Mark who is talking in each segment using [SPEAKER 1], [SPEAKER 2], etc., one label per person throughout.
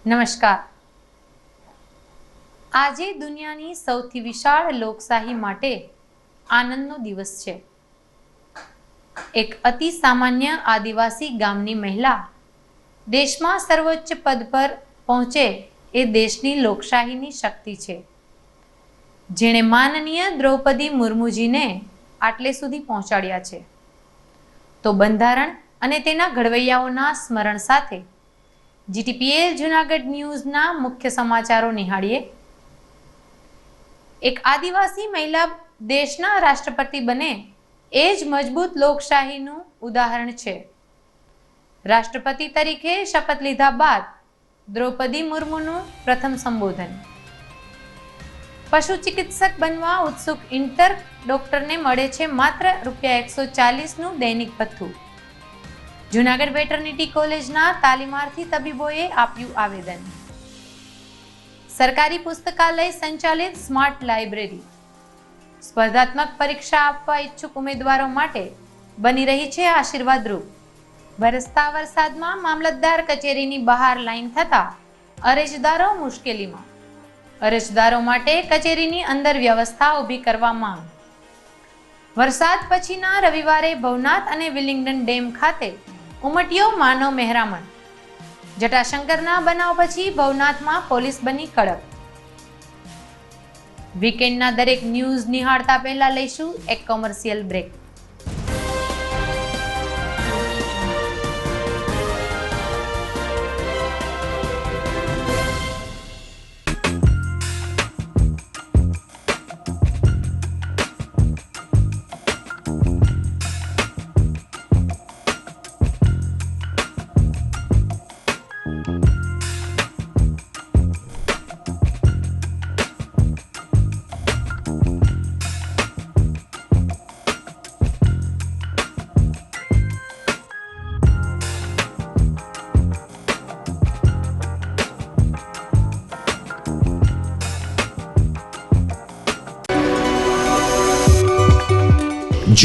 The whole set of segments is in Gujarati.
[SPEAKER 1] નમસ્કાર. આજે દુનિયાની સૌથી વિશાળ લોકશાહી માટે આનંદનો દિવસ છે. એક અતિ સામાન્ય આદિવાસી ગામની મહિલા દેશમાં સર્વોચ્ચ પદ પર પહોંચે એ દેશની લોકશાહીની શક્તિ છે. જેણે માનનીય દ્રૌપદી મુર્મુજીને આટલે સુધી પહોંચાડ્યા છે. તો બંધારણ અને તેના ઘડવૈયાઓના સ્મરણ સાથે જીટીપીએલ જૂનાગઢ ન્યૂઝના મુખ્ય સમાચારો નિહાળીએ. એક આદિવાસી મહિલા દેશના રાષ્ટ્રપતિ બને એ જ મજબૂત લોકશાહીનું ઉદાહરણ છે. રાષ્ટ્રપતિ તરીકે શપથ લીધા બાદ દ્રૌપદી મુર્મુનું પ્રથમ સંબોધન. પશુ ચિકિત્સક બનવા ઉત્સુક ઇન્ટર ડોક્ટરને મળે છે માત્ર ₹140નું દૈનિક ભથ્થું. જૂનાગઢ વેટરનિટી કોલેજના તાલીમાર્થી તબીબોએ આપ્યું આવેદન. સરકારી પુસ્તકાલય સંચાલિત સ્માર્ટ લાઇબ્રેરી સ્પર્ધાત્મક પરીક્ષા આપવા ઈચ્છુક ઉમેદવારો માટે બની રહી છે આશીર્વાદરૂપ. વરસતા વરસાદમાં મામલતદાર કચેરીની બહાર લાઈન થતા અરજદારો મુશ્કેલીમાં. અરજદારો માટે કચેરીની અંદર વ્યવસ્થા ઊભી કરવા માંગ. વરસાદ પછીના રવિવારે ભવનાથ અને વિલિંગડન ડેમ ખાતે ઉમટ્યો માનવ મહેરામણ. જટાશંકરના બનાવ પછી ભવનાથમાં પોલીસ બની કડક. વીકેન્ડના દરેક ન્યૂઝ નિહાળતા પહેલા લઈશું એક કોમર્શિયલ બ્રેક.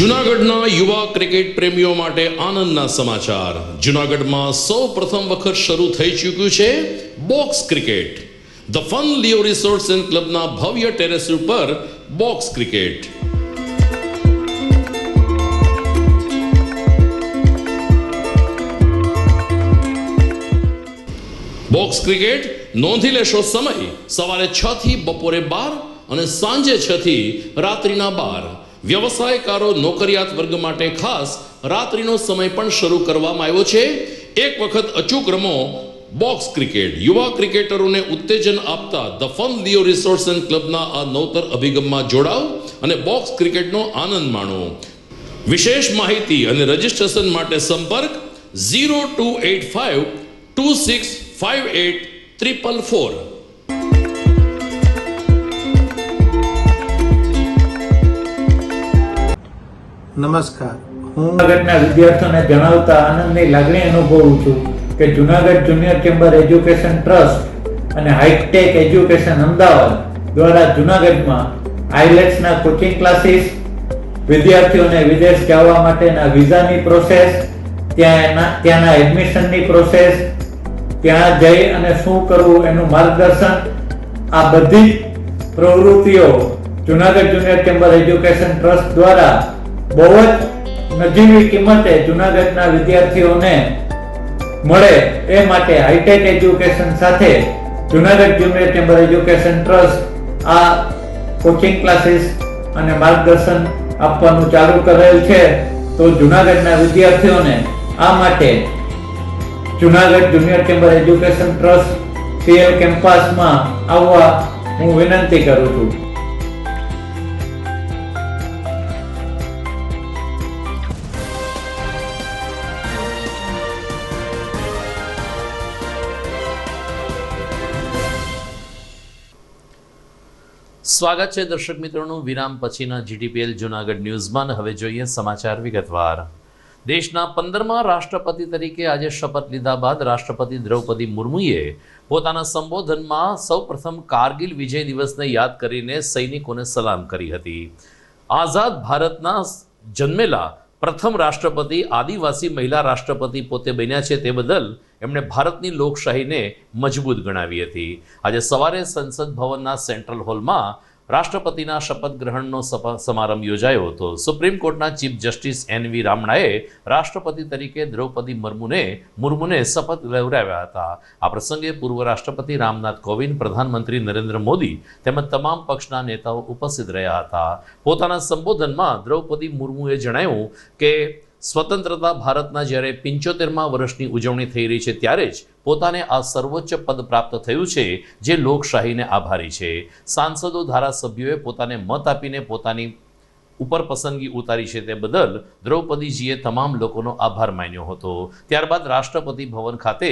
[SPEAKER 2] જૂનાગઢના યુવા ક્રિકેટ પ્રેમીઓ માટે આનંદના સમાચાર. જૂનાગઢમાં સૌ પ્રથમ વખત શરૂ થઈ ચૂક્યું છે box cricket. The fun Leo resorts and ક્લબના ભવ્ય ટેરેસ ઉપર બોક્સ ક્રિકેટ. બોક્સ ક્રિકેટ નોંધી લેશો સમય સવારે 6 થી બપોરે 12 અને સાંજે 6 થી રાત્રિના 12. વ્યવસાયકારો નોકરિયાત વર્ગ માટે ખાસ રાત્રિનો સમય પણ શરૂ કરવામાં આવ્યો છે. એક વખત અચૂક રમો બોક્સ ક્રિકેટ. યુવા ક્રિકેટરોને ઉત્તેજન આપતા the fun Leo resorts and ક્લબના આ નવતર અભિગમમાં જોડાઓ અને બોક્સ ક્રિકેટનો આનંદ માણો. વિશેષ માહિતી અને રજીસ્ટ્રેશન માટે સંપર્ક 0285 2658 444.
[SPEAKER 3] નમસ્કાર, હું
[SPEAKER 4] જૂનાગઢના વિદ્યાર્થીઓને જણાવતા આનંદની લાગણી અનુભવું છું કે Junagadh junior chamber education trust અને હાઈટેક એજ્યુકેશન અમદાવાદ દ્વારા જૂનાગઢમાં આઈલેટ્સના કોચિંગ ક્લાસીસ, વિદ્યાર્થીઓને વિદેશ જવા માટેના વિઝાની પ્રોસેસ, ત્યાંના એડમિશનની પ્રોસેસ, ત્યાં જઈ અને શું કરવું એનું માર્ગદર્શન, આ બધી પ્રવૃત્તિઓ Junagadh junior chamber education trust દ્વારા બહુ જ નજીવી કિંમતે જૂનાગઢના વિદ્યાર્થીઓને મળે એ માટે હાઈટેક એજ્યુકેશન સાથે Junagadh junior chamber education trust આ કોચિંગ ક્લાસીસ અને માર્ગદર્શન આપવાનું ચાલુ કરેલ છે. તો જૂનાગઢના વિદ્યાર્થીઓને આ માટે Junagadh junior chamber education trust CL કેમ્પસમાં આવવા હું વિનંતી કરું છું.
[SPEAKER 2] સ્વાગત છે દર્શક મિત્રોનું વિરામ પછીના જીટીપીએલ જૂનાગઢ ન્યૂઝમાં. હવે જોઈએ સમાચાર વિગતવાર. દેશના 15મા રાષ્ટ્રપતિ તરીકે આજે શપથ લીધા બાદ રાષ્ટ્રપતિ દ્રૌપદી મુર્મુએ પોતાના સંબોધનમાં સૌપ્રથમ કારગિલ વિજય દિવસને યાદ કરીને સૈનિકોને સલામ કરી હતી. આઝાદ ભારતના જન્મેલા પ્રથમ રાષ્ટ્રપતિ આદિવાસી મહિલા રાષ્ટ્રપતિ પોતે બન્યા છે તે બદલ એમણે ભારતની લોકશાહીને મજબૂત ગણાવી હતી. આજે સવારે સંસદ ભવનના સેન્ટ્રલ હોલમાં રાષ્ટ્રપતિના શપથ ગ્રહણનો સમારંભ યોજાયો હતો. સુપ્રીમ કોર્ટના ચીફ જસ્ટિસ NV રામણાએ રાષ્ટ્રપતિ તરીકે દ્રૌપદી મુર્મુને શપથ લેવડાવ્યા હતા. આ પ્રસંગે પૂર્વ રાષ્ટ્રપતિ રામનાથ કોવિંદ, પ્રધાનમંત્રી નરેન્દ્ર મોદી તેમજ તમામ પક્ષના નેતાઓ ઉપસ્થિત રહ્યા હતા. પોતાના સંબોધનમાં દ્રૌપદી મુર્મુએ જણાવ્યું કે સ્વતંત્રતા ભારતના જ્યારે 75મા વર્ષની ઉજવણી થઈ રહી છે ત્યારે જ પોતાને આ સર્વોચ્ચ પદ પ્રાપ્ત થયું છે, જે લોકશાહીને આભારી છે. સાંસદો, ધારાસભ્યોએ પોતાને મત આપીને પોતાની ઉપર પસંદગી ઉતારી છે તે બદલ દ્રૌપદીજીએ તમામ લોકોનો આભાર માન્યો હતો. ત્યારબાદ રાષ્ટ્રપતિ ભવન ખાતે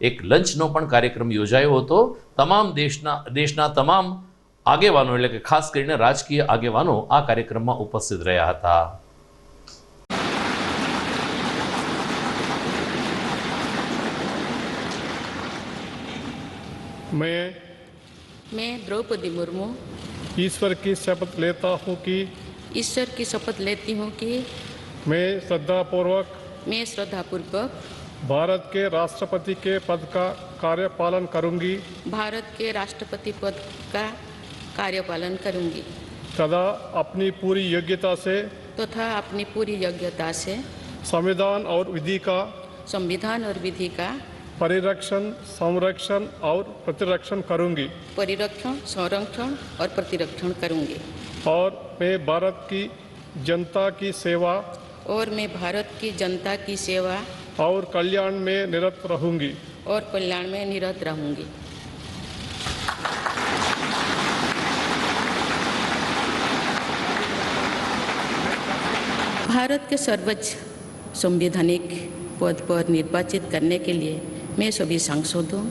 [SPEAKER 2] એક લંચનો પણ કાર્યક્રમ યોજાયો હતો. તમામ દેશના તમામ આગેવાનો એટલે કે ખાસ કરીને રાજકીય આગેવાનો આ કાર્યક્રમમાં ઉપસ્થિત રહ્યા હતા.
[SPEAKER 5] मैं द्रौपदी मुर्मू
[SPEAKER 6] ईश्वर की शपथ लेता हूँ कि
[SPEAKER 5] ईश्वर की शपथ लेती हूँ कि
[SPEAKER 6] मैं
[SPEAKER 5] श्रद्धापूर्वक
[SPEAKER 6] भारत के राष्ट्रपति के पद का कार्यपालन करूँगी
[SPEAKER 5] भारत के राष्ट्रपति पद का कार्यपालन करूँगी
[SPEAKER 6] तथा अपनी पूरी योग्यता से संविधान और विधि का परिरक्षण, संरक्षण और प्रतिरक्षण करूँगी और मैं भारत की जनता की सेवा और कल्याण में निरत रहूँगी
[SPEAKER 5] भारत के सर्वोच्च संवैधानिक पद पर निर्वाचित करने के लिए मैं सभी सांसदों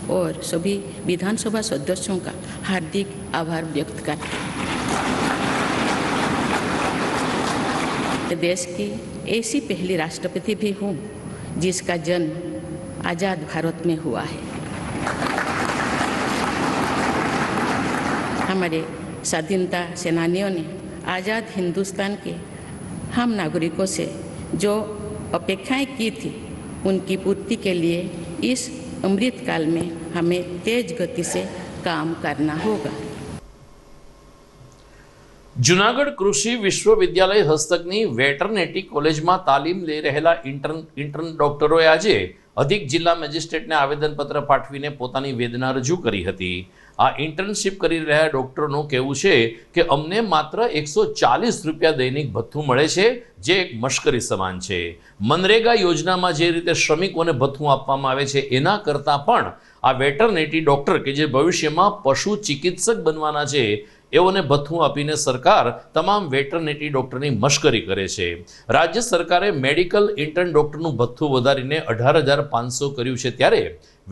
[SPEAKER 5] और सभी विधानसभा सदस्यों का हार्दिक आभार व्यक्त करती हूँ। देश की ऐसी पहली राष्ट्रपति भी हूँ जिसका जन्म आज़ाद भारत में हुआ है। हमारे स्वाधीनता सेनानियों ने आज़ाद हिंदुस्तान के हम नागरिकों से जो अपेक्षाएं की थी उनकी पूर्ति के लिए इस अमृत काल में हमें तेज गति से काम करना होगा।
[SPEAKER 2] જૂનાગઢ કૃષિ વિશ્વવિદ્યાલય હસ્તકની વેટરનેટી કોલેજમાં તાલીમ લઈ રહેલા ઇન્ટર્ન ડોક્ટરોએ આજે અધિક જિલ્લા મેજિસ્ટ્રેટને આવેદનપત્ર પાઠવીને પોતાની વેદના રજૂ કરી હતી. આ ઇન્ટર્નશીપ કરી રહ્યા ડોક્ટરોનું કહેવું છે કે અમને માત્ર 140 રૂપિયા દૈનિક ભથ્થું મળે છે, જે એક મશ્કરી સમાન છે. મનરેગા યોજનામાં જે રીતે શ્રમિકોને ભથ્થું આપવામાં આવે છે એના કરતાં પણ આ વેટરનેટી ડોક્ટર કે જે ભવિષ્યમાં પશુ ચિકિત્સક બનવાના છે એઓને ભથ્થું આપીને સરકાર તમામ વેટરનેટી ડોક્ટરની મશ્કરી કરે છે. રાજ્ય સરકારે મેડિકલ ઇન્ટર્ન ડોક્ટરનું ભથ્થું વધારીને 18,500 કર્યું છે, ત્યારે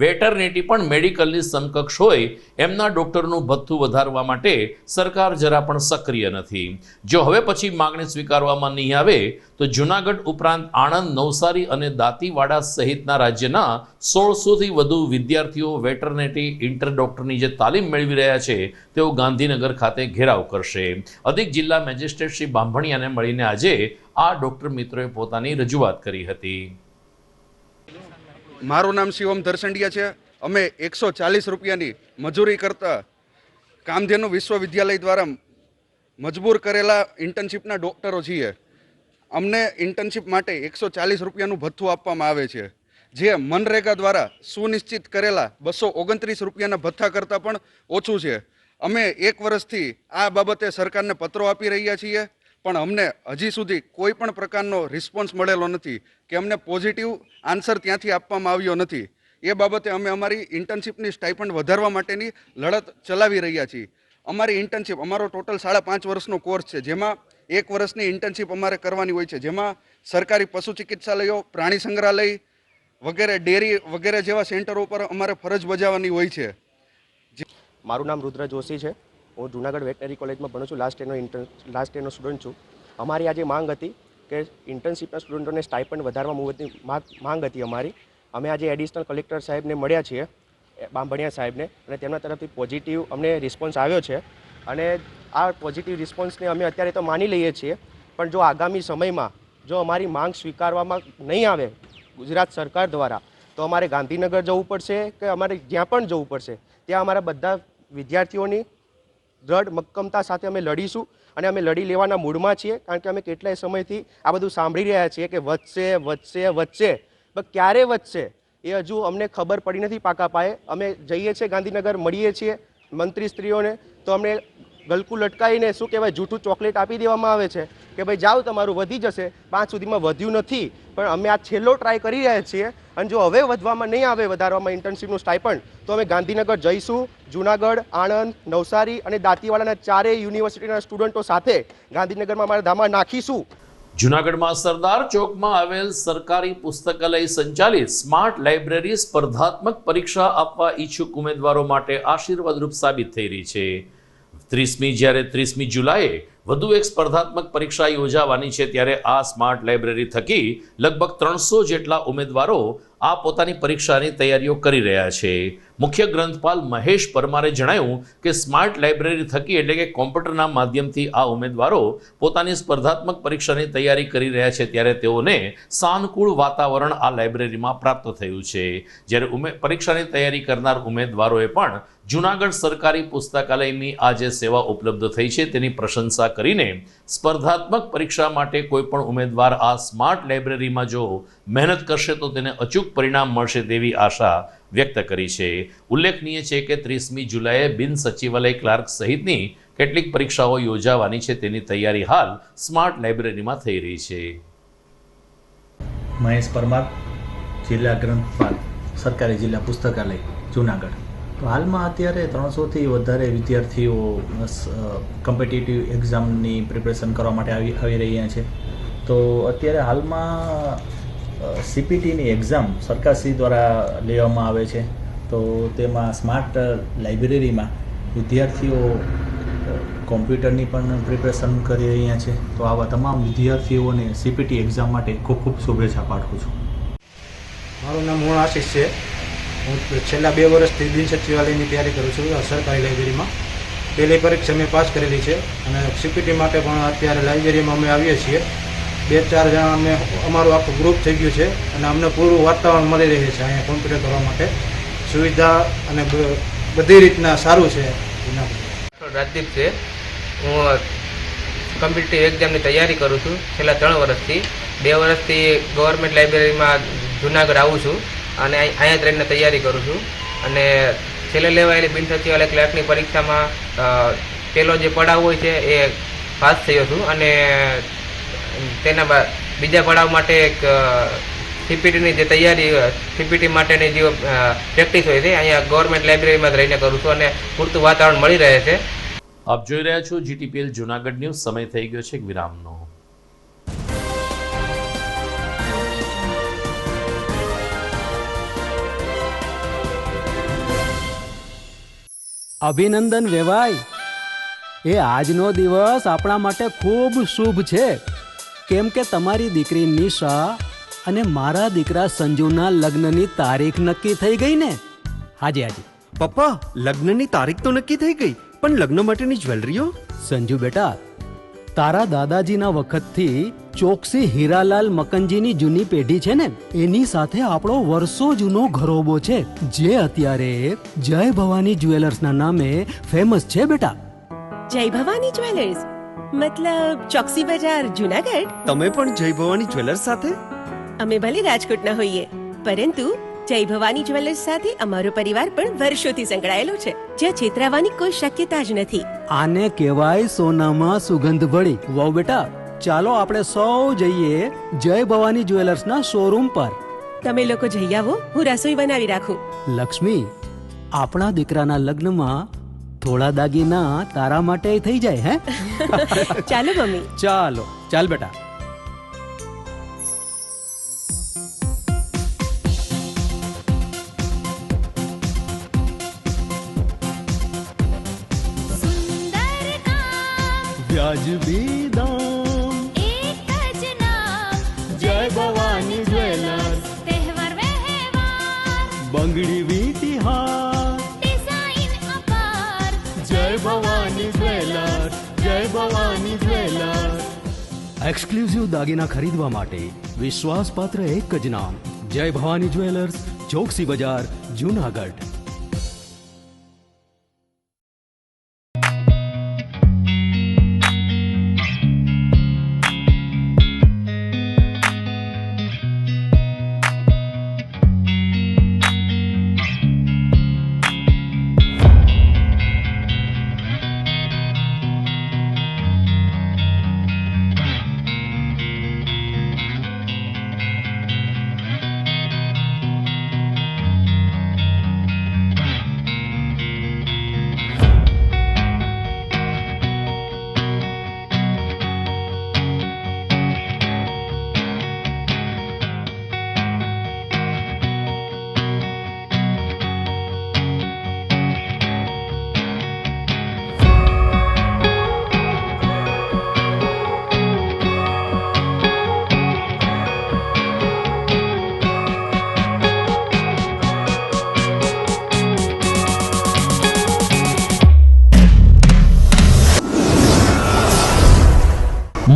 [SPEAKER 2] વેટરનેટી પણ મેડિકલની સમકક્ષ હોય એમના ડોક્ટરનું ભથ્થું વધારવા માટે સરકાર જરા પણ સક્રિય નથી. જો હવે પછી માગણી સ્વીકારવામાં નહીં આવે તો જૂનાગઢ ઉપરાંત આણંદ, નવસારી અને દાંતીવાડા સહિતના રાજ્યના 1600થી વધુ વિદ્યાર્થીઓ વેટરનેટી ઇન્ટર્ન ડોક્ટરની જે તાલીમ મેળવી રહ્યા છે તેઓ ગાંધીનગર ખાતે ઘેરાવ કરશે. અધિક જિલ્લા મેજિસ્ટ્રેટ શ્રી બાંભણિયાને મળીને આજે આ ડોક્ટર મિત્રોએ પોતાની રજૂઆત કરી હતી.
[SPEAKER 7] મારું નામ શિવમ ધરસંડિયા છે. અમે 140 રૂપિયાની મજૂરી કરતા કામધેનુ વિશ્વવિદ્યાલય દ્વારા મજબૂર કરેલા ઇન્ટર્નશીપના ડૉક્ટરો છીએ. અમને ઇન્ટર્નશીપ માટે 140 રૂપિયાનું ભથ્થું આપવામાં આવે છે, જે મનરેગા દ્વારા સુનિશ્ચિત કરેલા 229 રૂપિયાના ભથ્થા કરતાં પણ ઓછું છે. અમે 1 વર્ષથી આ બાબતે સરકારને પત્રો આપી રહ્યા છીએ, પણ અમને હજી સુધી કોઈ પણ પ્રકારનો રિસ્પોન્સ મળેલો નથી કે અમને પોઝિટિવ આન્સર ત્યાંથી આપવામાં આવ્યો નથી. એ બાબતે અમે અમારી ઇન્ટર્નશીપની સ્ટાઇપન્ડ વધારવા માટેની લડત ચલાવી રહ્યા છીએ. અમારી ઇન્ટર્નશીપ, અમારો ટોટલ 5.5 વર્ષનો કોર્સ છે, જેમાં 1 વર્ષની ઇન્ટર્નશીપ અમારે કરવાની હોય છે, જેમાં સરકારી પશુ ચિકિત્સાલયો, પ્રાણી સંગ્રહાલય વગેરે, ડેરી વગેરે જેવા સેન્ટરો ઉપર અમારે ફરજ બજાવવાની હોય છે.
[SPEAKER 8] મારું નામ રુદ્ર જોશી છે. હું જૂનાગઢ વેટનરી કોલેજમાં ભણું છું. લાસ્ટ યરનો સ્ટુડન્ટ છું. અમારી આજે માંગ હતી કે ઇન્ટર્નશીપના સ્ટુડન્ટોને સ્ટાઇપન્ડ વધારવા મુજબની માંગ હતી અમારી. અમે આજે એડિશનલ કલેક્ટર સાહેબને મળ્યા છીએ, બાંભણિયા સાહેબને, અને તેમના તરફથી પોઝિટિવ અમને રિસ્પોન્સ આવ્યો છે. અને આ પોઝિટિવ રિસ્પોન્સને અમે અત્યારે તો માની લઈએ છીએ, પણ જો આગામી સમયમાં જો અમારી માંગ સ્વીકારવામાં નહીં આવે ગુજરાત સરકાર દ્વારા, તો અમારે ગાંધીનગર જવું પડશે કે અમારે જ્યાં પણ જવું પડશે ત્યાં અમારા બધા વિદ્યાર્થીઓની દ્રઢ મક્કમતા સાથે અમે લડીશું અને અમે લડી લેવાના મૂડમાં છીએ, કારણ કે અમે કેટલાય સમયથી આ બધું સાંભળી રહ્યા છીએ કે વધશે વધશે વધશે, પણ ક્યારે વધશે એ હજુ અમને ખબર પડી નથી પાકા પાયે. અમે જઈએ છીએ ગાંધીનગર, મળીએ છીએ મંત્રી સ્ત્રીઓને, તો અમને ગલકું લટકાવીને શું કહેવાય જૂઠું ચોકલેટ આપી દેવામાં આવે છે કે ભાઈ જાઓ તમારું વધી જશે. 5 સુધીમાં વધ્યું નથી, પણ અમે આ છેલ્લો ટ્રાય કરી રહ્યા છીએ અને જો હવે વધવામાં નહીં આવે, વધારવામાં ઇન્ટર્નશીપનું સ્ટાઇપન્ડ, તો અમે ગાંધીનગર જઈશું. જૂનાગઢ, આણંદ, નવસારી અને દાંતીવાડાના 4 યુનિવર્સિટીના સ્ટુડન્ટો સાથે ગાંધીનગરમાં અમારા ધામા નાખીશું.
[SPEAKER 2] જૂનાગઢમાં સરદાર ચોકમાં આવેલ સરકારી પુસ્તકાલય સંચાલિત સ્માર્ટ લાઇબ્રેરી સ્પર્ધાત્મક પરીક્ષા આપવા ઈચ્છુક ઉમેદવારો માટે આશીર્વાદરૂપ સાબિત થઈ રહી છે. 30મી જુલાઈએ વધુ એક સ્પર્ધાત્મક પરીક્ષા યોજાવાની છે, ત્યારે આ સ્માર્ટ લાઇબ્રેરી થકી લગભગ 300 જેટલા ઉમેદવારો આ પોતાની પરીક્ષાની તૈયારીઓ કરી રહ્યા છે. મુખ્ય ગ્રંથપાલ મહેશ પરમારે જણાવ્યું કે સ્માર્ટ લાઇબ્રેરી થકી એટલે કે કોમ્પ્યુટરના માધ્યમથી આ ઉમેદવારો પોતાની સ્પર્ધાત્મક પરીક્ષાની તૈયારી કરી રહ્યા છે, ત્યારે તેઓને સાનુકૂળ વાતાવરણ આ લાઇબ્રેરીમાં પ્રાપ્ત થયું છે. જ્યારે પરીક્ષાની તૈયારી કરનાર ઉમેદવારોએ પણ જૂનાગઢ સરકારી પુસ્તકાલયની આ જે સેવા ઉપલબ્ધ થઈ છે તેની પ્રશંસા કરીને સ્પર્ધાત્મક પરીક્ષા માટે કોઈ પણ ઉમેદવાર આ સ્માર્ટ લાઇબ્રેરીમાં જો મહેનત કરશે તો તેને અચૂક પરિણામ મળશે તેવી આશા વ્યક્ત કરી છે. ઉલ્લેખનીય છે કે 30મી જુલાઈએ બિન સચિવાલય ક્લાર્ક સહિતની કેટલીક પરીક્ષાઓ યોજાવાની છે, તેની તૈયારી હાલ સ્માર્ટ લાઇબ્રેરીમાં થઈ રહી છે.
[SPEAKER 9] મહેશ પરમાર, જિલ્લા ગ્રંથપાલ, સરકારી જિલ્લા પુસ્તકાલય જૂનાગઢ. તો હાલમાં અત્યારે 300થી વધારે વિદ્યાર્થીઓ કોમ્પિટિટિવ એક્ઝામની પ્રિપરેશન કરવા માટે આવી રહ્યા છે. તો અત્યારે હાલમાં CPTની એક્ઝામ સરકારશ્રી દ્વારા લેવામાં આવે છે. તો તેમાં સ્માર્ટ લાઇબ્રેરીમાં વિદ્યાર્થીઓ કોમ્પ્યુટરની પણ પ્રિપરેશન કરી રહ્યા છે. તો આવા તમામ વિદ્યાર્થીઓને CPT એક્ઝામ માટે ખૂબ ખૂબ શુભેચ્છા પાઠવું છું.
[SPEAKER 3] મારું નામ હું આશીષ છે. હું છેલ્લા 2 વર્ષથી બિન સચિવાલયની તૈયારી કરું છું સરકારી લાઇબ્રેરીમાં. પહેલી પરીક્ષા મેં પાસ કરેલી છે અને CPT માટે પણ અત્યારે લાઇબ્રેરીમાં અમે આવીએ છીએ. 2-4 જણા અમે અમારું આખું ગ્રુપ થઈ ગયું છે અને અમને પૂરું વાતાવરણ મળી રહે છે અહીંયા કોમ્પ્યુટર કરવા માટે. સુવિધા અને બધી રીતના સારું છે.
[SPEAKER 10] રાજદીપ છે. હું કોમ્પિટિટિવ એક્ઝામની તૈયારી કરું છું છેલ્લા 3 વર્ષથી. 2 વર્ષથી ગવર્મેન્ટ લાઇબ્રેરીમાં જૂનાગઢ આવું છું અને અહીંયા જ રહીને તૈયારી કરું છું. અને છેલ્લે લેવાયેલી બિન સચિવાલય ક્લાર્કની પરીક્ષામાં પહેલો જે પડાવ હોય છે એ પાસ થયો છું અને તેના બીજા પડાવ માટે એક CPTની જે તૈયારી, CPT માટેની જે પ્રેક્ટિસ હોય છે અહીંયા ગવર્મેન્ટ લાઇબ્રેરીમાં જ રહીને કરું છું અને પૂરતું વાતાવરણ મળી રહે છે.
[SPEAKER 2] આપ જોઈ રહ્યા છો GTPL જૂનાગઢ ન્યૂઝ. સમય થઈ ગયો છે એક વિરામનો.
[SPEAKER 11] અભિનંદન વેવાઈ, એ આજનો દિવસ આપણા માટે ખૂબ શુભ છે, કેમ કે તમારી દીકરી નિશા અને મારા દીકરા સંજુના લગ્નની તારીખ નક્કી થઈ ગઈ ને. હાજી હાજી
[SPEAKER 12] પપ્પા, લગ્નની તારીખ તો નક્કી થઈ ગઈ, પણ લગ્ન માટેની જ્વેલરીઓ?
[SPEAKER 11] સંજુ બેટા, તારા દાદાજીના વખતથી ચોકસી હીરાલાલ મકનજીની જૂની પેઢી છે ને, એની સાથે આપણો વર્ષો જૂનો ઘરોબો છે, જે અત્યારે જય ભવાની જ્વેલર્સના નામે ફેમસ છે બેટા.
[SPEAKER 13] જય ભવાની જ્વેલર્સ મતલબ ચોકસી બજાર જૂનાગઢ?
[SPEAKER 12] તમે પણ જય ભવાની જ્વેલર્સ સાથે?
[SPEAKER 13] અમે ભલે રાજકોટના હોઈએ, પરંતુ જય ભવાની જ્વેલર્સ સાથે અમારો પરિવાર પણ વર્ષોથી સંકળાયેલો છે, જ્યાં છેતરાવાની કોઈ શક્યતા જ નથી.
[SPEAKER 11] આને કહેવાય સોનામાં સુગંધ ભળી. વાવ બેટા, ચાલો આપણે સૌ જઈએ જય ભવાની જ્વેલર્સના શોરૂમ પર.
[SPEAKER 13] તમે લોકો જઈ આવો, હું રસોઈ બનાવી રાખું.
[SPEAKER 11] લક્ષ્મી, આપણા દીકરાના લગ્નમાં થોડા દાગીના તારા માટે થઈ જાય. હે
[SPEAKER 13] ચાલો મમ્મી.
[SPEAKER 11] ચાલો ચાલ બેટા. વ્યાજબી દામ,
[SPEAKER 14] એક જ નામ,
[SPEAKER 11] જય ભવાની જ્વેલર્સ.
[SPEAKER 14] તહેવાર વ્યવહાર,
[SPEAKER 11] બંગડી વીટી હાર,
[SPEAKER 14] ડિઝાઇન અપાર,
[SPEAKER 11] જય ભવાની જ્વેલર્સ, જય ભવાની જ્વેલર્સ. એક્સક્લુઝિવ દાગીના ખરીદવા માટે વિશ્વાસપાત્ર એક જ નામ, જય ભવાની જ્વેલર્સ, ચોકસી બજાર, જુનાગઢ.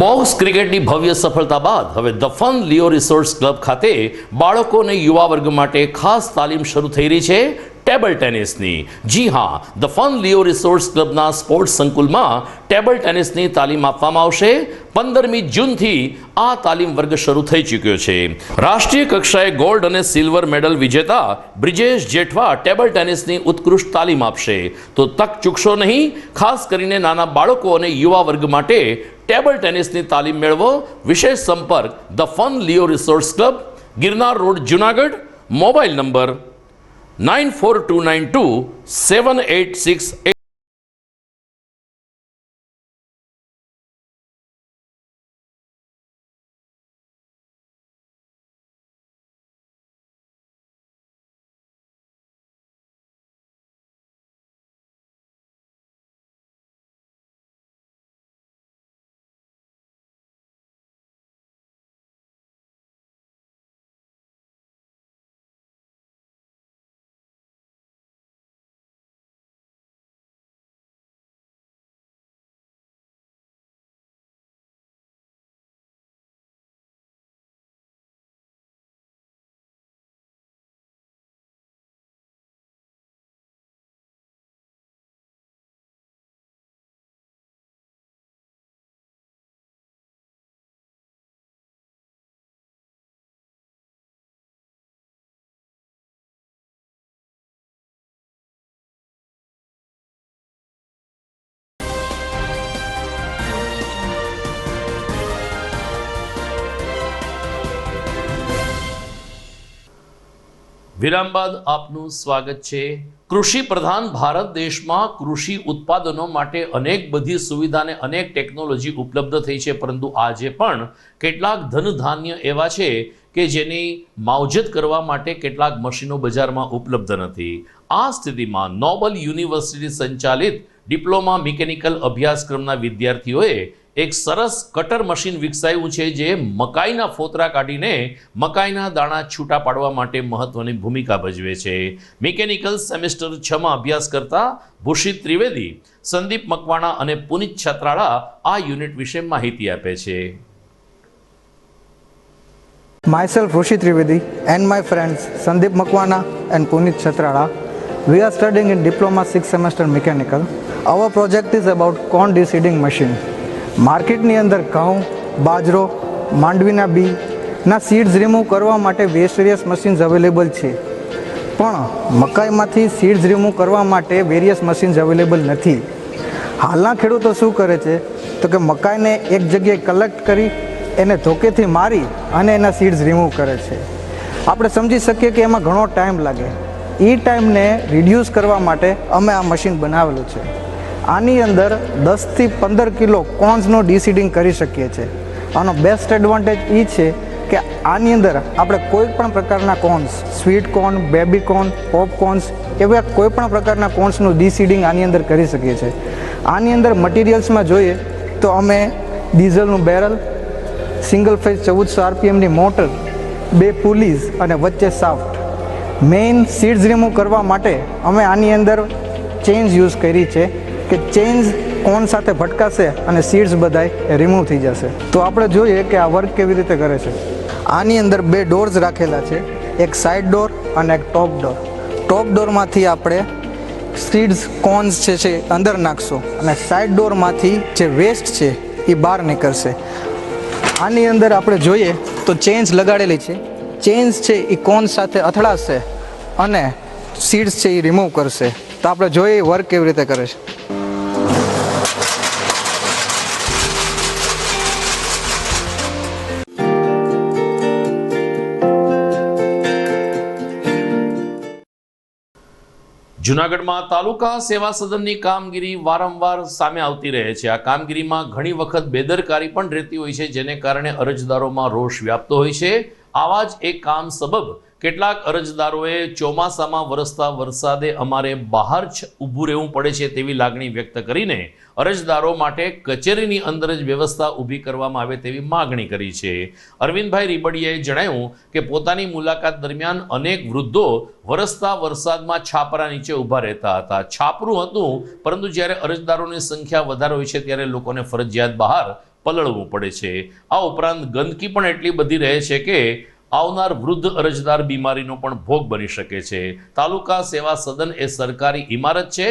[SPEAKER 2] બોક્સ ક્રિકેટની ભવ્ય સફળતા બાદ હવે the fun Leo resorts club ખાતે બાળકો અને યુવા વર્ગ માટે ખાસ તાલીમ શરૂ થઈ રહી છે ટેબલ ટેનિસની. જી હા, ધ ફન લિયો રિસોર્ટ્સ ક્લબના સ્પોર્ટ્સ સંકુલમાં ટેબલ ટેનિસની તાલીમ આપવામાં આવશે. 15મી જૂનથી આ તાલીમ વર્ગ શરૂ થઈ ચૂક્યો છે. રાષ્ટ્રીય કક્ષાએ ગોલ્ડ અને સિલ્વર મેડલ વિજેતા બ્રિજેશ જેઠવા ટેબલ ટેનિસની ઉત્કૃષ્ટ તાલીમ આપશે. તો તક ચૂકશો નહીં. ખાસ કરીને નાના બાળકો અને યુવા વર્ગ માટે ટેબલ ટેનિસની તાલીમ મેળવો. વિશેષ સંપર્ક the fun Leo resorts club, Girnar road, Junagadh. Mobile number 94292786. વિરામ બાદ આપનું સ્વાગત છે. કૃષિ પ્રધાન ભારત દેશમાં કૃષિ ઉત્પાદનો માટે અનેક બધી સુવિધા અને અનેક ટેકનોલોજી ઉપલબ્ધ થઈ છે, પરંતુ આજે પણ કેટલાક ધનધાન્ય એવા છે કે જેની માવજત કરવા માટે કેટલાક મશીનો બજારમાં ઉપલબ્ધ નથી. આ સ્થિતિમાં નોબલ યુનિવર્સિટી સંચાલિત ડિપ્લોમા મિકેનિકલ અભ્યાસક્રમના વિદ્યાર્થીઓએ એક સરસ કટર મશીન વિકસાવ્યું છે જે મકાઈના ફોતરા કાઢીને મકાઈના દાણા છૂટા પાડવા માટે મહત્વની ભૂમિકા ભજવે છે. મિકેનિકલ સેમેસ્ટર 6માં અભ્યાસ કરતા ભૂષિત ત્રિવેદી, સંદીપ મકવાણા અને પુનિત છત્રાળા આ યુનિટ વિશે માહિતી આપે છે.
[SPEAKER 15] Myself Rushi Trivedi and my friends Sandeep Makwana and Punit Chatrala, we are studying in Diploma 6th semester Mechanical. Our project is about corn de-seeding machine. માર્કેટની અંદર ઘઉં, બાજરો, માંડવીના બીના સીડ્સ રિમૂવ કરવા માટે વેરિયસ મશીન્સ અવેલેબલ છે, પણ મકાઈમાંથી સીડ્સ રિમૂવ કરવા માટે વેરિયસ મશીન્સ અવેલેબલ નથી. હાલના ખેડૂતો શું કરે છે તો કે મકાઈને એક જગ્યાએ કલેક્ટ કરી એને ધોકેથી મારી અને એના સીડ્સ રિમૂવ કરે છે. આપણે સમજી શકીએ કે એમાં ઘણો ટાઈમ લાગે. એ ટાઈમને રિડ્યુસ કરવા માટે અમે આ મશીન બનાવેલું છે. આની અંદર 10થી 15 કિલો કોર્ન્સનો ડીસીડિંગ કરી શકીએ છીએ. આનો બેસ્ટ એડવાન્ટેજ એ છે કે આની અંદર આપણે કોઈ પણ પ્રકારના કોર્ન્સ, સ્વીટ કોર્ન, બેબી કોર્ન, પોપકોર્ન્સ એવા કોઈ પણ પ્રકારના કોર્ન્સનું ડીસીડિંગ આની અંદર કરી શકીએ છીએ. આની અંદર મટીરિયલ્સમાં જોઈએ તો અમે ડીઝલનું બેરલ, સિંગલ ફેઝ 1400 RPMની મોટર, 2 પુલીઝ અને વચ્ચે સાફ્ટ. મેઇન સીડ્સ રિમૂવ કરવા માટે અમે આની અંદર ચેન્જ યુઝ કરી છે કે ચેન્જ કોન સાથે ભટકાશે અને સીડ્સ બધાય રિમૂવ થઈ જશે. તો આપણે જોઈએ કે આ વર્ક કેવી રીતે કરે છે. આની અંદર બે ડોર્સ રાખેલા છે, એક સાઇડ ડોર અને એક ટોપ ડોર. ટોપ ડોરમાંથી આપણે સીડ્સ કોન્સ છે અંદર નાખશો અને સાઇડ ડોરમાંથી જે વેસ્ટ છે એ બહાર નીકળશે. આની અંદર આપણે જોઈએ તો ચેન્જ લગાડેલી છે. ચેન્જ છે એ કોન્સ સાથે અથડાશે અને સીડ્સ છે એ રિમૂવ કરશે. તો આપણે જોઈએ વર્ક કેવી રીતે કરે છે.
[SPEAKER 2] જૂનાગઢમાં તાલુકા સેવા સદનની કામગીરી વારંવાર સામે આવતી રહે છે. આ કામગીરીમાં ઘણી વખત બેદરકારી પણ રહેતી હોય છે, જેને કારણે અરજદારોમાં રોષ વ્યાપતો હોય છે. આવા જ એક કામ સબબ કેટલાક અરજદારોએ ચોમાસામાં વરસતા વરસાદે અમારે બહાર જ ઊભું રહેવું પડે છે તેવી લાગણી વ્યક્ત કરીને અરજદારો માટે કચેરીની અંદર જ વ્યવસ્થા ઊભી કરવામાં આવે તેવી માગણી કરી છે. અરવિંદભાઈ રીબડિયાએ જણાવ્યું કે પોતાની મુલાકાત દરમિયાન અનેક વૃદ્ધો વરસતા વરસાદમાં છાપરા નીચે ઊભા રહેતા હતા. છાપરું હતું, પરંતુ જ્યારે અરજદારોની સંખ્યા વધારે હોય છે ત્યારે લોકોને ફરજિયાત બહાર પલળવું પડે છે. આ ઉપરાંત ગંદકી પણ એટલી બધી રહે છે કે આવનાર વૃદ્ધ અરજદાર બીમારીનો પણ ભોગ બની શકે છે. તાલુકા સેવા સદન એ સરકારી ઇમારત છે.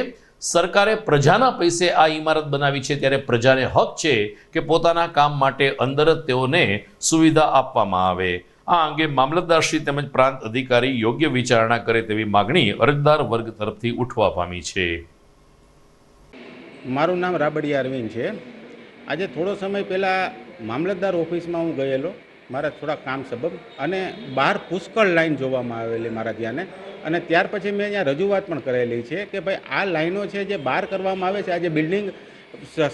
[SPEAKER 2] સરકારે પ્રજાના પૈસે આ ઇમારત બનાવી છે, ત્યારે પ્રજાને હક છે કે પોતાના કામ માટે અંદર જ તેઓને સુવિધા આપવામાં આવે. આ અંગે મામલતદારશ્રી તેમજ પ્રાંત અધિકારી યોગ્ય વિચારણા કરે તેવી માગણી અરજદાર વર્ગ તરફથી ઉઠવા પામી છે.
[SPEAKER 16] મારું નામ રાબડિયા અરવિંદ છે. આજે થોડો સમય પહેલાં મામલતદાર ઓફિસમાં હું ગયેલો મારા થોડા કામ સબબ, અને બહાર પુષ્કળ લાઈન જોવામાં આવેલી મારા ત્યાંને. અને ત્યાર પછી મેં અહીંયા રજૂઆત પણ કરેલી છે કે ભાઈ આ લાઈનો છે જે બહાર કરવામાં આવે છે, આ જે બિલ્ડિંગ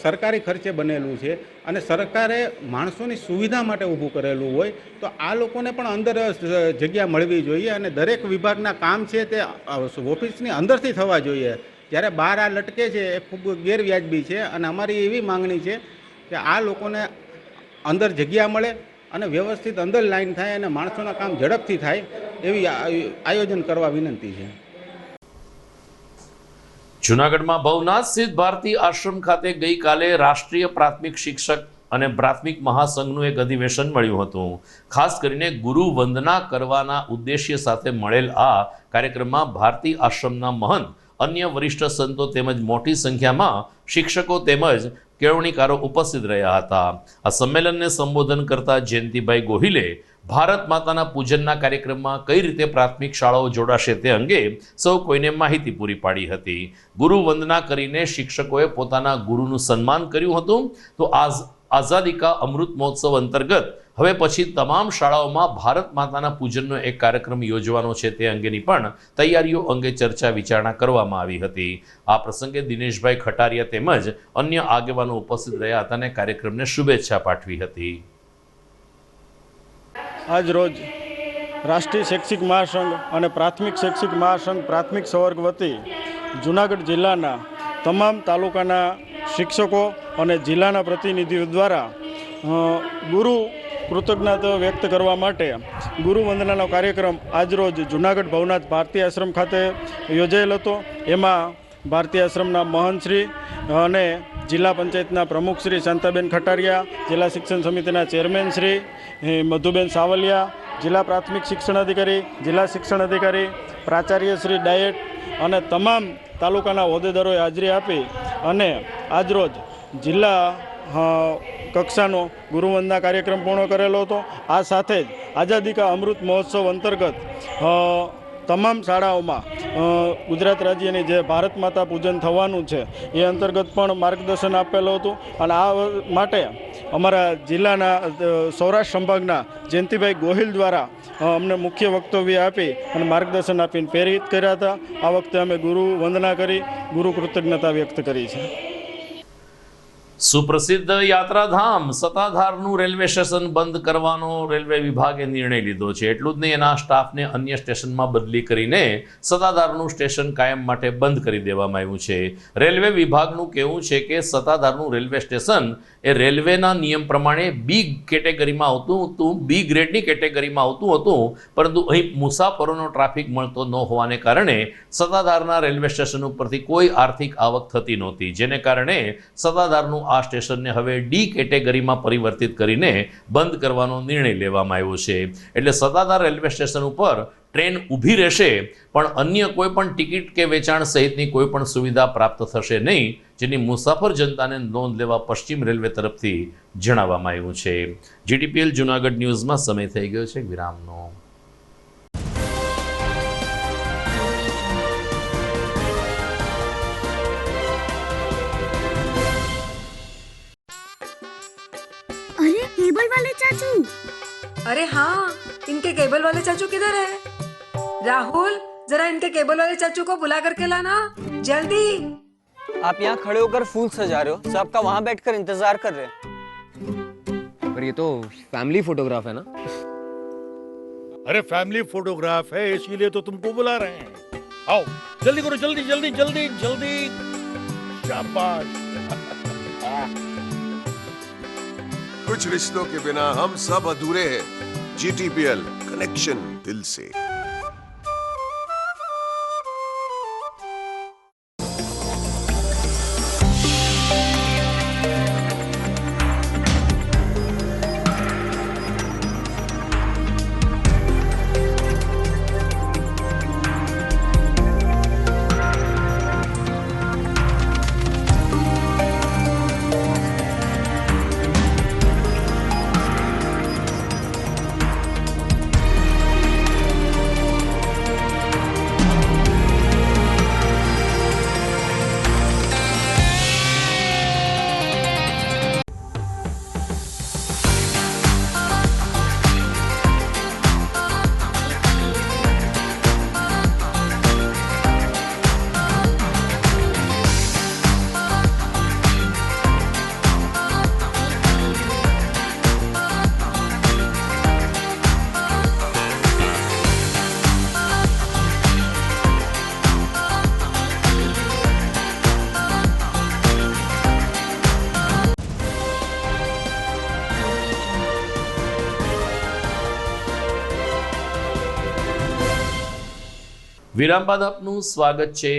[SPEAKER 16] સરકારી ખર્ચે બનેલું છે અને સરકારે માણસોની સુવિધા માટે ઊભું કરેલું હોય, તો આ લોકોને પણ અંદર જગ્યા મળવી જોઈએ અને દરેક વિભાગના કામ છે તે ઓફિસની અંદરથી થવા જોઈએ. જ્યારે બહાર આ લટકે છે એ ખૂબ ગેરવ્યાજબી છે અને અમારી એવી માંગણી છે કે આ લોકોને અંદર જગ્યા મળે અને વ્યવસ્થિત અંદર લાઈન થાય અને માણસોના કામ ઝડપથી થાય એવી આયોજન કરવા વિનંતી છે.
[SPEAKER 2] જૂનાગઢમાં ભવનાથ સ્થિત ભારતી આશ્રમ ખાતે ગઈકાલે રાષ્ટ્રીય પ્રાથમિક શિક્ષક અને પ્રાથમિક મહાસંઘનું એક અધિવેશન મળ્યું હતું. ખાસ કરીને ગુરુ વંદના કરવાના ઉદ્દેશ્ય સાથે મળેલ આ કાર્યક્રમમાં ભારતી આશ્રમના મહંત, અન્ય વરિષ્ઠ સંતો તેમજ મોટી સંખ્યામાં શિક્ષકો તેમજ કેળવણીકારો ઉપસ્થિત રહ્યા હતા. આ સંમેલનને સંબોધન કરતા જયંતિભાઈ ગોહિલે ભારત માતાના પૂજનના કાર્યક્રમમાં કઈ રીતે પ્રાથમિક શાળાઓ જોડાશે તે અંગે સૌ કોઈને માહિતી પૂરી પાડી હતી. ગુરુ વંદના કરીને શિક્ષકોએ પોતાના ગુરુનું સન્માન કર્યું હતું. તો આઝાદી કા અમૃત મહોત્સવ અંતર્ગત હવે પછી તમામ શાળાઓમાં ભારત માતાના પૂજનનો એક કાર્યક્રમ યોજવાનો છે તે અંગેની પણ તૈયારીઓ અંગે ચર્ચા વિચારણા કરવામાં આવી હતી. આ પ્રસંગે દિનેશભાઈ ખટારિયા તેમજ અન્ય આગેવાનો ઉપસ્થિત રહ્યા હતા અને કાર્યક્રમને શુભેચ્છા પાઠવી હતી.
[SPEAKER 17] આજ રોજ રાષ્ટ્રીય શૈક્ષિક મહાસંઘ અને પ્રાથમિક શૈક્ષિક મહાસંઘ પ્રાથમિક સંવર્ગ વતી જૂનાગઢ જિલ્લાના તમામ તાલુકાના શિક્ષકો અને જિલ્લાના પ્રતિનિધિઓ દ્વારા ગુરુ કૃતજ્ઞતા વ્યક્ત કરવા માટે ગુરુ વંદનાનો કાર્યક્રમ આજરોજ જૂનાગઢ ભવનાથ ભારતી આશ્રમ ખાતે યોજાયેલ હતો. એમાં ભારતી આશ્રમના મહંતશ્રી અને જિલ્લા પંચાયતના પ્રમુખ શ્રી શાંતાબેન ખટારિયા, જિલ્લા શિક્ષણ સમિતિના ચેરમેન શ્રી મધુબેન સાવલિયા, જિલ્લા પ્રાથમિક શિક્ષણ અધિકારી, જિલ્લા શિક્ષણ અધિકારી, પ્રાચાર્ય શ્રી ડાયેટ અને તમામ તાલુકાના હોદ્દેદારોએ હાજરી આપી અને આજરોજ જિલ્લા કક્ષાનો ગુરુવંદના કાર્યક્રમ પૂર્ણ કરેલો હતો. આ સાથે જ આઝાદી કા અમૃત મહોત્સવ અંતર્ગત તમામ શાળાઓમાં ગુજરાત રાજ્યની જે ભારત માતા પૂજન થવાનું છે એ અંતર્ગત પણ માર્ગદર્શન આપેલું હતું. અને આ માટે અમારા જિલ્લાના સૌરાષ્ટ્ર સંભાગના જયંતિભાઈ ગોહિલ દ્વારા અમને મુખ્ય વક્તવ્ય આપી અને માર્ગદર્શન આપીને પ્રેરિત કર્યા હતા. આ વખતે અમે ગુરુ વંદના કરી ગુરુ કૃતજ્ઞતા વ્યક્ત કરી છે.
[SPEAKER 2] સુપ્રસિદ્ધ યાત્રાધામ સત્તાધારનું રેલવે સ્ટેશન બંધ કરવાનો રેલવે વિભાગે નિર્ણય લીધો છે. એટલું જ નહીં, એના સ્ટાફને અન્ય સ્ટેશનમાં બદલી કરીને સત્તાધારનું સ્ટેશન કાયમ માટે બંધ કરી દેવામાં આવ્યું છે. રેલવે વિભાગનું કહેવું છે કે સત્તાધારનું રેલવે સ્ટેશન એ રેલવેના નિયમ પ્રમાણે બી કેટેગરીમાં આવતું હતું, બી ગ્રેડની કેટેગરીમાં આવતું હતું, પરંતુ અહીં મુસાફરોનો ટ્રાફિક મળતો ન હોવાને કારણે સત્તાધારના રેલવે સ્ટેશન ઉપરથી કોઈ આર્થિક આવક થતી નહોતી, જેને કારણે સત્તાધારનું આ સ્ટેશનને હવે ડી કેટેગરીમાં પરિવર્તિત કરીને બંધ કરવાનો નિર્ણય લેવામાં આવ્યો છે. એટલે સત્તાધાર રેલવે સ્ટેશન ઉપર ટ્રેન ઊભી રહેશે, પણ અન્ય કોઈ પણ ટિકિટ કે વેચાણ સહિતની કોઈ પણ સુવિધા પ્રાપ્ત થશે નહીં, જેની મુસાફર જનતાને નોંધ લેવા પશ્ચિમ રેલવે તરફથી જણાવવામાં આવ્યું છે. GTPL જૂનાગઢ ન્યૂઝમાં સમય થઈ ગયો છે વિરામનો.
[SPEAKER 18] अरे केबल वाले चाचू, अरे हाँ, इनके केबल वाले चाचू किधर है? राहुल, जरा इनके केबल वाले चाचू को बुला करके लाना जल्दी.
[SPEAKER 19] आप यहाँ खड़े होकर फूल सजा रहे हो, सबका वहाँ बैठकर इंतजार कर रहे हैं.
[SPEAKER 20] पर ये तो फैमिली फोटोग्राफ है ना?
[SPEAKER 21] अरे फैमिली फोटोग्राफ है, इसीलिए तो तुमको बुला रहे हैं. आओ जल्दी करो, जल्दी जल्दी जल्दी जल्दी. शाबाश.
[SPEAKER 22] कुछ रिश्तों के बिना हम सब अधूरे हैं. GTPL, कनेक्शन दिल से.
[SPEAKER 2] વિરામ બાદ આપનું સ્વાગત છે.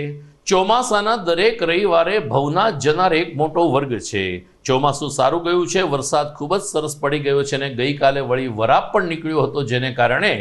[SPEAKER 2] ચોમાસાના દરેક રવિવારે ભવનાથ જનાર એક મોટો વર્ગ છે. ચોમાસું સારું ગયું છે, વરસાદ ખૂબ જ સરસ પડી ગયો છે અને ગઈકાલે વળી વરાપ પણ નીકળ્યો હતો, જેને કારણે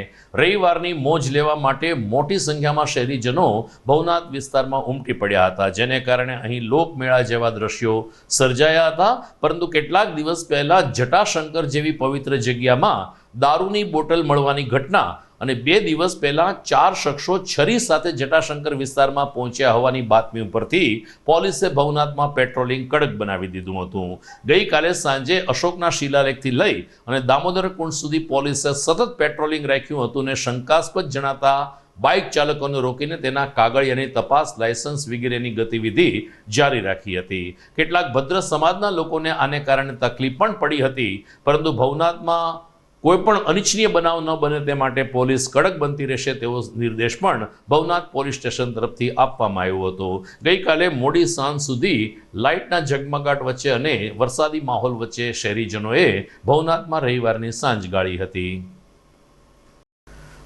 [SPEAKER 2] રવિવારની મોજ લેવા માટે મોટી સંખ્યામાં શહેરીજનો ભવનાથ વિસ્તારમાં ઉમટી પડ્યા હતા, જેને કારણે અહીં લોકમેળા જેવા દ્રશ્યો સર્જાયા હતા. પરંતુ કેટલાક દિવસ પહેલા જટાશંકર જેવી પવિત્ર જગ્યામાં દારૂની બોટલ મળવાની ઘટના અને 2 દિવસ પહેલા 4 શખ્સો છરી સાથે જટાશંકર વિસ્તારમાં પહોંચ્યા હોવાની બાતમી ઉપરથી પોલીસે ભવનાથમાં પેટ્રોલિંગ કડક બનાવી દીધું હતું. ગઈકાલે સાંજે અશોકના શિલાલેખથી લઈ અને દામોદર કુંડ સુધી પોલીસે સતત પેટ્રોલિંગ રાખ્યું હતું અને શંકાસ્પદ જણાતા બાઇક ચાલકોને રોકીને તેના કાગળિયાની તપાસ, લાયસન્સ વગેરેની ગતિવિધિ જારી રાખી હતી. કેટલાક ભદ્ર સમાજના લોકોને આને કારણે તકલીફ પણ પડી હતી, પરંતુ ભવનાથમાં કોઈ પણ અનિચ્છનીય બનાવ ન બને તે માટે પોલીસ કડક બનતી રહેશે તેવો નિર્દેશ પણ ભવનાથ પોલીસ સ્ટેશન તરફથી આપવામાં આવ્યો હતો. ગઈકાલે મોડી સાંજ સુધી લાઇટના ઝગમગાટ વચ્ચે અને વરસાદી માહોલ વચ્ચે શહેરીજનોએ ભવનાથમાં રવિવારની સાંજ ગાળી હતી.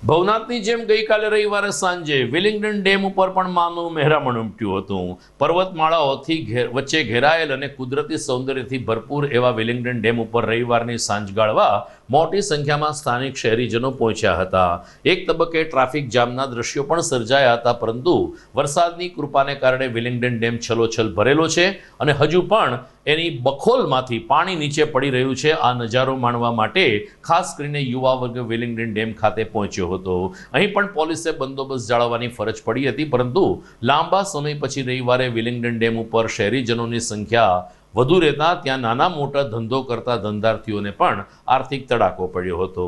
[SPEAKER 2] ભવનાથની જેમ ગઈકાલે રવિવારે સાંજે વિલિંગડન ડેમ ઉપર પણ માનું મહેરામણ ઉમટ્યું હતું. પર્વતમાળાઓથી વચ્ચે ઘેરાયેલ અને કુદરતી સૌંદર્યથી ભરપૂર એવા વિલિંગડન ડેમ ઉપર રવિવારની સાંજ ગાળવા મોટી સંખ્યામાં સ્થાનિક શહેરીજનો પહોંચ્યા હતા. એક તબક્કે ટ્રાફિક જામના દ્રશ્યો પણ સર્જાયા હતા, પરંતુ વરસાદની કૃપાને કારણે વિલિંગડન ડેમ છલોછલ ભરેલો છે અને હજુ પણ એની બખોલમાંથી પાણી નીચે પડી રહ્યું છે. આ નજારો માણવા માટે ખાસ કરીને યુવા વર્ગ વિલિંગડન ડેમ ખાતે પહોંચ્યો હતો. અહીં પણ પોલીસે બંદોબસ્ત જાળવવાની ફરજ પડી હતી, પરંતુ લાંબા સમય પછી રવિવારે વિલિંગડન ડેમ ઉપર શહેરીજનોની સંખ્યા વધુ રહેતા ત્યાં નાના મોટા ધંધો કરતા ધંધાર્થીઓને પણ આર્થિક તડાકો પડ્યો હતો.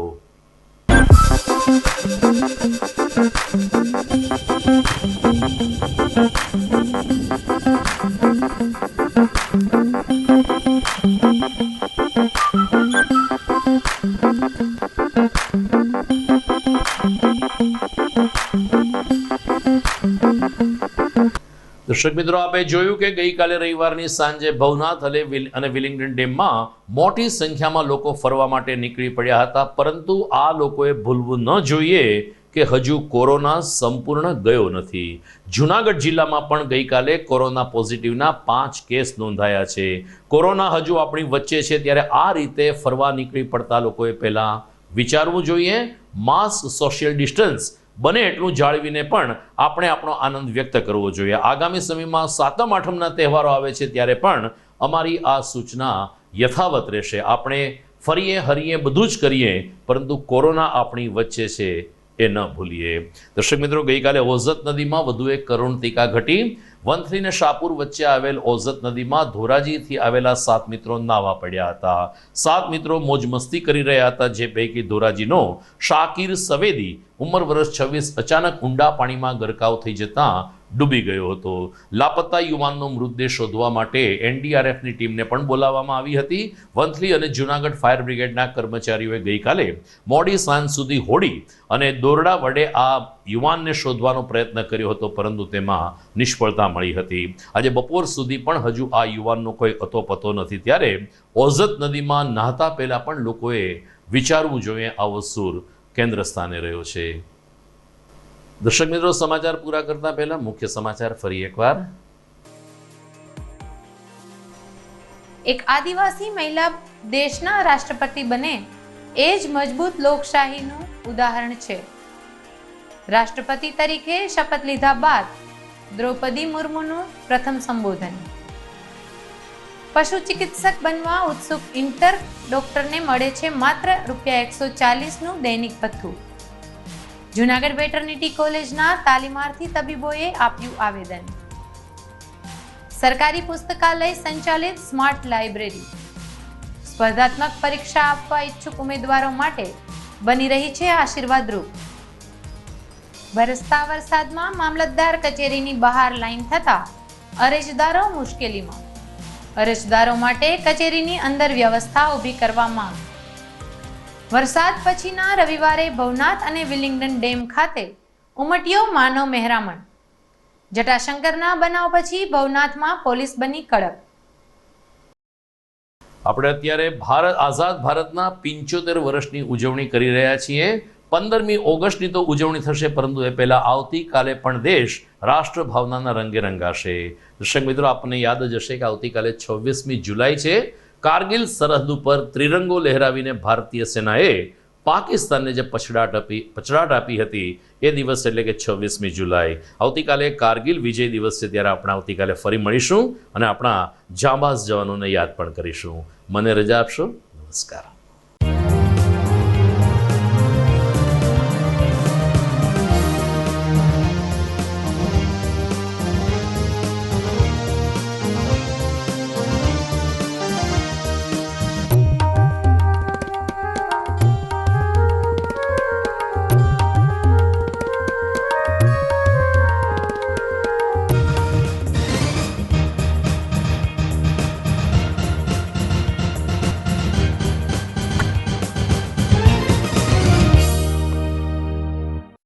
[SPEAKER 2] દર્શક મિત્રો, આપે જોયું કે ગઈકાલે રવિવારની સાંજે ભવનાથ અને વિલિંગડન ડેમમાં મોટી સંખ્યામાં લોકો ફરવા માટે નીકળી પડ્યા હતા, પરંતુ આ લોકોએ ભૂલવું ન જોઈએ કે હજુ કોરોના સંપૂર્ણ ગયો નથી. જૂનાગઢ જિલ્લામાં પણ ગઈકાલે કોરોના પોઝિટિવના 5 કેસ નોંધાયા છે. કોરોના હજુ આપણી વચ્ચે છે ત્યારે આ રીતે ફરવા નીકળી પડતા લોકોએ પહેલાં વિચારવું જોઈએ. માસ્ક, સોશિયલ ડિસ્ટન્સ બને એટલું જાળવીને પણ આપણે આપણો આનંદ વ્યક્ત કરવો જોઈએ. આગામી સમયમાં 7મ 8મના તહેવારો આવે છે ત્યારે પણ અમારી આ સૂચના યથાવત રહેશે. આપણે ફરીએ હરીએ બધું જ કરીએ, પરંતુ કોરોના આપણી વચ્ચે છે એ ન ભૂલીએ. દર્શક મિત્રો, ગઈકાલે ઓઝત નદીમાં વધુ એક કરુણતિકા ઘટી. વંથલી અને શાહપુર વચ્ચે આવેલ ઓઝત નદીમાં ધોરાજીથી આવેલા 7 મિત્રો નાવા પડ્યા હતા. 7 મિત્રો મોજ મસ્તી કરી રહ્યા હતા, જે પૈકી ધોરાજીનો શાકીર સવેદી ઉંમર વર્ષ 26 અચાનક ઊંડા પાણીમાં ગરકાવ થઈ જતા ડૂબી ગયો હતો. લાપતા યુવાનનો મૃતદેહ શોધવા માટે એનડીઆરએફની ટીમને પણ બોલાવવામાં આવી હતી. વંથલી અને જૂનાગઢ ફાયર બ્રિગેડના કર્મચારીઓએ ગઈકાલે મોડી સાંજ સુધી હોડી અને દોરડા વડે આ યુવાનને શોધવાનો પ્રયત્ન કર્યો હતો, પરંતુ તેમાં નિષ્ફળતા મળી હતી. આજે બપોર સુધી પણ હજુ આ યુવાનનો કોઈ અતોપતો નથી. ત્યારે ઓઝત નદીમાં નહાતા પહેલા પણ લોકોએ વિચારવું જોઈએ. આવો સૂર કેન્દ્ર સ્થાને રહ્યો છે. દર્શક મિત્રો, સમાચાર પૂરા કરતા પહેલા મુખ્ય સમાચાર ફરી એકવાર.
[SPEAKER 1] એક આદિવાસી મહિલા દેશના રાષ્ટ્રપતિ બને એ જ મજબૂત લોકશાહીનું ઉદાહરણ છે. રાષ્ટ્રપતિ તરીકે શપથ લીધા બાદ દ્રૌપદી મુર્મુનું પ્રથમ સંબોધન. પશુ ચિકિત્સક બનવા ઉત્સુક ઇન્ટર ડોક્ટરને મળે છે માત્ર ₹140નું દૈનિક ભથ્થું. જૂનાગઢ વેટરનિટી કોલેજના તાલીમાર્થી તબીબોએ આપ્યું આવેદન. સરકારી પુસ્તકાલય સંચાલિત સ્માર્ટ લાઇબ્રેરી સ્પર્ધાત્મક પરીક્ષા આપવા ઈચ્છુક ઉમેદવારો માટે બની રહી છે આશીર્વાદરૂપ. વરસતા વરસાદમાં મામલતદાર કચેરીની બહાર લાઈન થતા અરજદારો મુશ્કેલીમાં. અરજદારો માટે કચેરીની અંદર વ્યવસ્થા ઊભી કરવા માંગ. વરસાદ પછીના રવિવારે ભવનાથ અને વિલિંગડન ડેમ ખાતે ઉમટ્યો માનવ મહેરામણ. જટાશંકરના બનાવ પછી ભવનાથમાં પોલીસ બની કડક.
[SPEAKER 2] આપણે અત્યારે આઝાદ ભારતના 75 વર્ષની ઉજવણી કરી રહ્યા છીએ. 15મી ઓગસ્ટની તો ઉજવણી થશે, પરંતુ એ પહેલા આવતીકાલે પણ દેશ રાષ્ટ્રભાવનાના રંગે રંગાશે. દર્શક મિત્રો, આપણને યાદ જ હશે કે આવતીકાલે 26મી જુલાઈ છે. કારગિલ સરહદ ઉપર ત્રિરંગો લહેરાવીને ભારતીય સેનાએ પાકિસ્તાનને જે પછડાટ આપી હતી એ દિવસ એટલે કે 26મી જુલાઈ. આવતીકાલે કારગિલ વિજય દિવસ છે, ત્યારે આપણે આવતીકાલે ફરી મળીશું અને આપણા જાંબાઝ જવાનોને યાદ પણ કરીશું. મને રજા આપશો. નમસ્કાર.